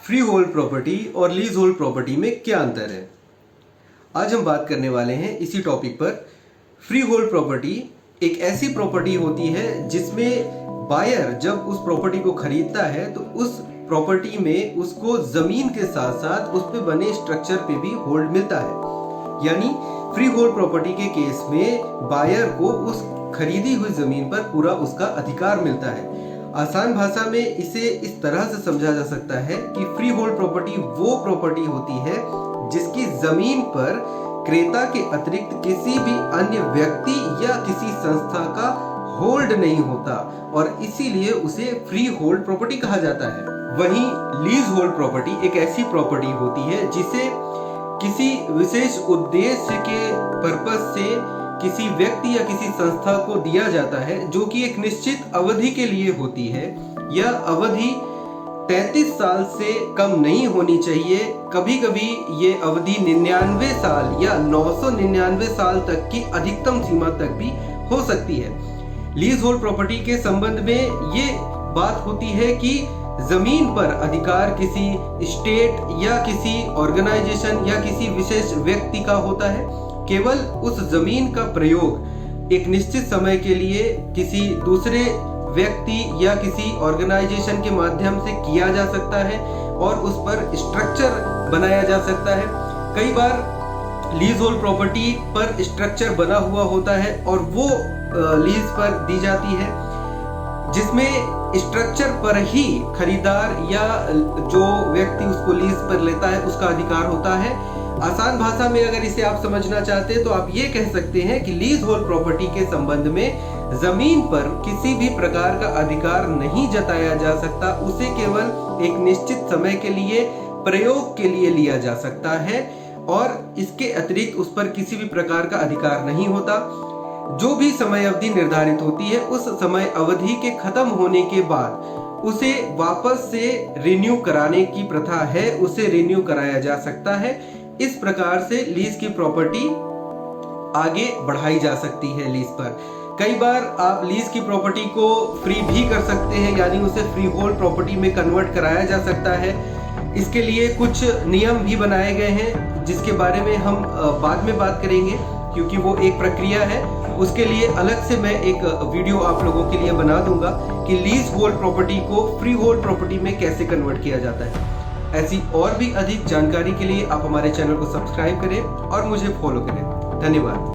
Free hold property और lease hold property में क्या अंतर है, आज हम बात करने वाले हैं इसी टॉपिक पर। फ्री होल्ड प्रॉपर्टी एक ऐसी प्रॉपर्टी होती है जिसमें बायर जब उस प्रॉपर्टी को खरीदता है तो उस प्रॉपर्टी में उसको जमीन के साथ साथ उस पे बने स्ट्रक्चर पे भी होल्ड मिलता है। यानी फ्री होल्ड प्रॉपर्टी के केस में बायर को उस खरीदी हुई जमीन पर पूरा उसका अधिकार मिलता है। आसान भाषा में इसे इस तरह से समझा जा सकता है कि फ्री होल्ड प्रॉपर्टी वो प्रॉपर्टी होती है जिसकी जमीन पर क्रेता के अतिरिक्त किसी भी अन्य व्यक्ति या किसी संस्था का होल्ड नहीं होता और इसीलिए उसे फ्री होल्ड प्रॉपर्टी कहा जाता है। वहीं लीज होल्ड प्रॉपर्टी एक ऐसी प्रॉपर्टी होती है जिसे किसी विशेष उद्देश्य के पर्पस से किसी व्यक्ति या किसी संस्था को दिया जाता है, जो कि एक निश्चित अवधि के लिए होती है। यह अवधि 33 साल से कम नहीं होनी चाहिए। कभी कभी ये अवधि 99 साल या 999 साल तक की अधिकतम सीमा तक भी हो सकती है। लीज होल्ड प्रॉपर्टी के संबंध में ये बात होती है कि जमीन पर अधिकार किसी स्टेट या किसी ऑर्गेनाइजेशन या किसी विशेष व्यक्ति का होता है। केवल उस जमीन का प्रयोग एक निश्चित समय के लिए किसी दूसरे व्यक्ति या किसी ऑर्गेनाइजेशन के माध्यम से किया जा सकता है और उस पर स्ट्रक्चर बनाया जा सकता है। कई बार लीज होल्ड प्रॉपर्टी पर स्ट्रक्चर बना हुआ होता है और वो लीज पर दी जाती है, जिसमें स्ट्रक्चर पर ही खरीदार या जो व्यक्ति उसको लीज पर लेता है उसका अधिकार होता है। आसान भाषा में अगर इसे आप समझना चाहते हैं तो आप ये कह सकते हैं कि लीज होल्ड प्रॉपर्टी के संबंध में जमीन पर किसी भी प्रकार का अधिकार नहीं जताया जा सकता। उसे केवल एक निश्चित समय के लिए प्रयोग के लिए लिया जा सकता है और इसके अतिरिक्त उस पर किसी भी प्रकार का अधिकार नहीं होता। जो भी समय अवधि निर्धारित होती है उस समय अवधि के खत्म होने के बाद उसे वापस से रिन्यू कराने की प्रथा है, उसे रिन्यू कराया जा सकता है। इस प्रकार से लीज की प्रॉपर्टी आगे बढ़ाई जा सकती है लीज पर। कई बार आप लीज की प्रॉपर्टी को फ्री भी कर सकते हैं, यानी उसे फ्री होल्ड प्रॉपर्टी में कन्वर्ट कराया जा सकता है। इसके लिए कुछ नियम भी बनाए गए हैं जिसके बारे में हम बाद में बात करेंगे, क्योंकि वो एक प्रक्रिया है। उसके लिए अलग से मैं एक वीडियो आप लोगों के लिए बना दूंगा कि लीज होल्ड प्रॉपर्टी को फ्री होल्ड प्रॉपर्टी में कैसे कन्वर्ट किया जाता है। ऐसी और भी अधिक जानकारी के लिए आप हमारे चैनल को सब्सक्राइब करें और मुझे फॉलो करें। धन्यवाद।